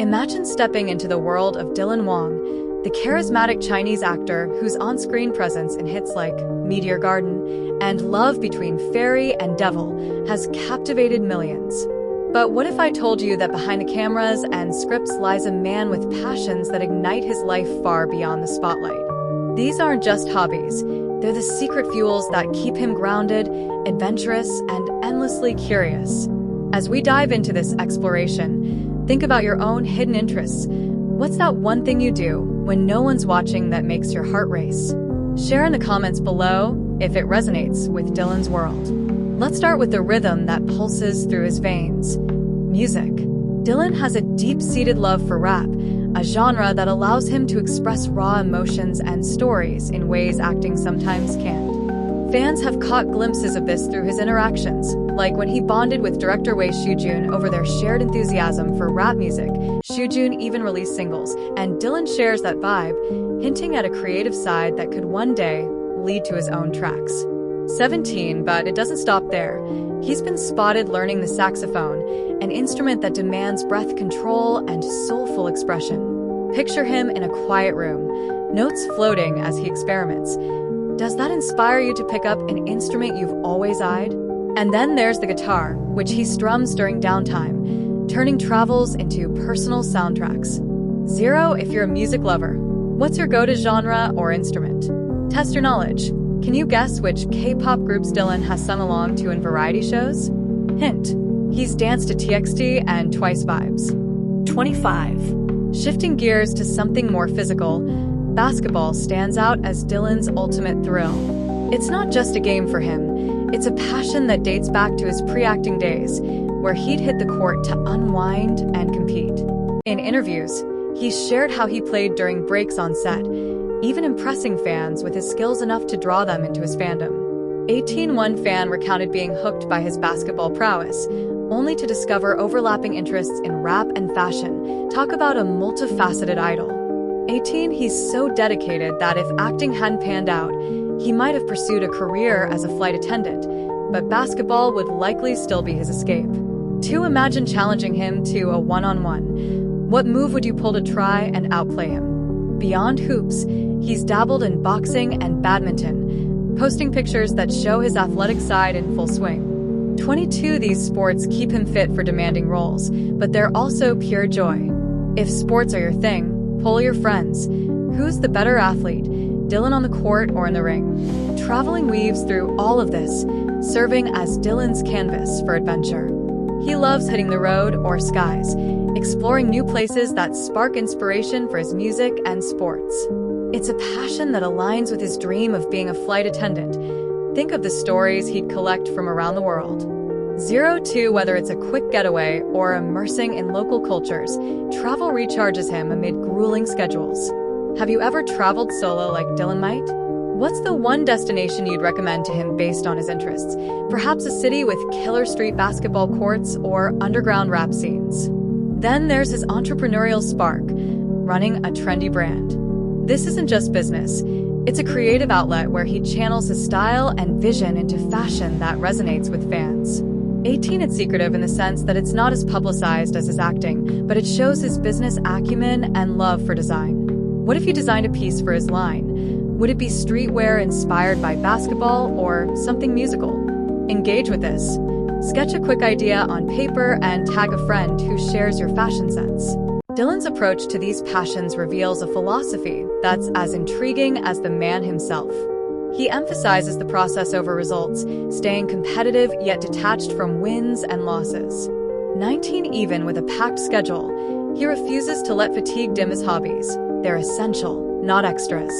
Imagine stepping into the world of Dylan Wang, the charismatic Chinese actor whose on-screen presence in hits like Meteor Garden and Love Between Fairy and Devil has captivated millions. But what if I told you that behind the cameras and scripts lies a man with passions that ignite his life far beyond the spotlight? These aren't just hobbies. They're the secret fuels that keep him grounded, adventurous, and endlessly curious. As we dive into this exploration, think about your own hidden interests. What's that one thing you do when no one's watching that makes your heart race? Share in the comments below if it resonates with Dylan's world. Let's start with the rhythm that pulses through his veins. Music. Dylan has a deep-seated love for rap, a genre that allows him to express raw emotions and stories in ways acting sometimes can't. Fans have caught glimpses of this through his interactions, like when he bonded with director Wei over their shared enthusiasm for rap music. Jun even released singles, and Dylan shares that vibe, hinting at a creative side that could one day lead to his own tracks. 17, but it doesn't stop there. He's been spotted learning the saxophone, an instrument that demands breath control and soulful expression. Picture him in a quiet room, notes floating as he experiments. Does that inspire you to pick up an instrument you've always eyed? And then there's the guitar, which he strums during downtime, turning travels into personal soundtracks. 0 if you're a music lover. What's your go-to genre or instrument? Test your knowledge. Can you guess which K-pop groups Dylan has sung along to in variety shows? Hint: he's danced to TXT and Twice vibes. 25. Shifting gears to something more physical, basketball stands out as Dylan's ultimate thrill. It's not just a game for him, it's a passion that dates back to his pre-acting days, where he'd hit the court to unwind and compete. In interviews, he's shared how he played during breaks on set, even impressing fans with his skills enough to draw them into his fandom. 18, one fan recounted being hooked by his basketball prowess, only to discover overlapping interests in rap and fashion. Talk about a multifaceted idol. 18, he's so dedicated that if acting hadn't panned out, he might have pursued a career as a flight attendant, but basketball would likely still be his escape. 2, imagine challenging him to a one-on-one. What move would you pull to try and outplay him? Beyond hoops, he's dabbled in boxing and badminton, posting pictures that show his athletic side in full swing. 22, these sports keep him fit for demanding roles, but they're also pure joy. If sports are your thing, poll your friends. Who's the better athlete, Dylan on the court or in the ring? Traveling weaves through all of this, serving as Dylan's canvas for adventure. He loves hitting the road or skies, exploring new places that spark inspiration for his music and sports. It's a passion that aligns with his dream of being a flight attendant. Think of the stories he'd collect from around the world. 02, whether it's a quick getaway or immersing in local cultures, travel recharges him amid grueling schedules. Have you ever traveled solo like Dylan might? What's the one destination you'd recommend to him based on his interests? Perhaps a city with killer street basketball courts or underground rap scenes. Then there's his entrepreneurial spark, running a trendy brand. This isn't just business. It's a creative outlet where he channels his style and vision into fashion that resonates with fans. 18, it's secretive in the sense that it's not as publicized as his acting, but it shows his business acumen and love for design. What if you designed a piece for his line? Would it be streetwear inspired by basketball or something musical? Engage with this. Sketch a quick idea on paper and tag a friend who shares your fashion sense. Dylan's approach to these passions reveals a philosophy that's as intriguing as the man himself. He emphasizes the process over results, staying competitive yet detached from wins and losses. 19, even with a packed schedule, he refuses to let fatigue dim his hobbies. They're essential, not extras.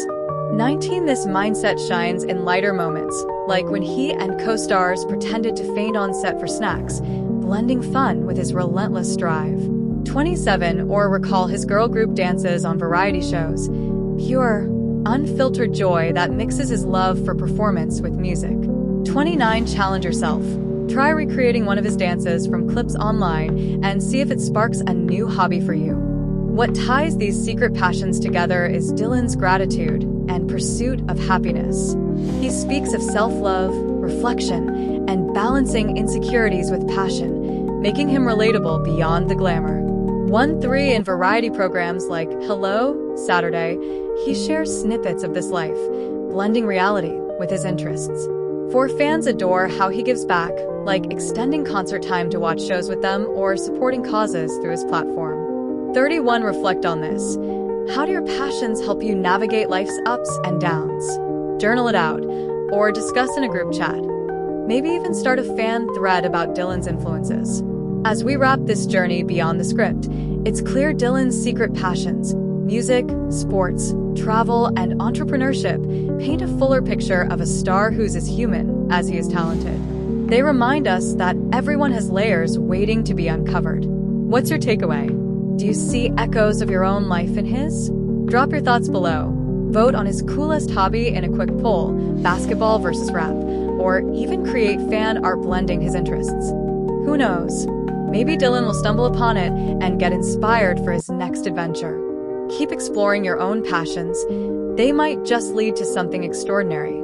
19, this mindset shines in lighter moments, like when he and co-stars pretended to faint on set for snacks, blending fun with his relentless drive. 27, or recall his girl group dances on variety shows. Pure, unfiltered joy that mixes his love for performance with music. 29, challenge yourself. Try recreating one of his dances from clips online and see if it sparks a new hobby for you. What ties these secret passions together is Dylan's gratitude and pursuit of happiness. He speaks of self-love, reflection, and balancing insecurities with passion, making him relatable beyond the glamour. 1-3 in variety programs like Hello, Saturday, he shares snippets of this life, blending reality with his interests. 4 fans adore how he gives back, like extending concert time to watch shows with them or supporting causes through his platform. 31 reflect on this. How do your passions help you navigate life's ups and downs? Journal it out, or discuss in a group chat. Maybe even start a fan thread about Dylan's influences. As we wrap this journey beyond the script, it's clear Dylan's secret passions, music, sports, travel, and entrepreneurship, paint a fuller picture of a star who's as human as he is talented. They remind us that everyone has layers waiting to be uncovered. What's your takeaway? Do you see echoes of your own life in his? Drop your thoughts below. Vote on his coolest hobby in a quick poll, basketball versus rap, or even create fan art blending his interests. Who knows? Maybe Dylan will stumble upon it and get inspired for his next adventure. Keep exploring your own passions. They might just lead to something extraordinary.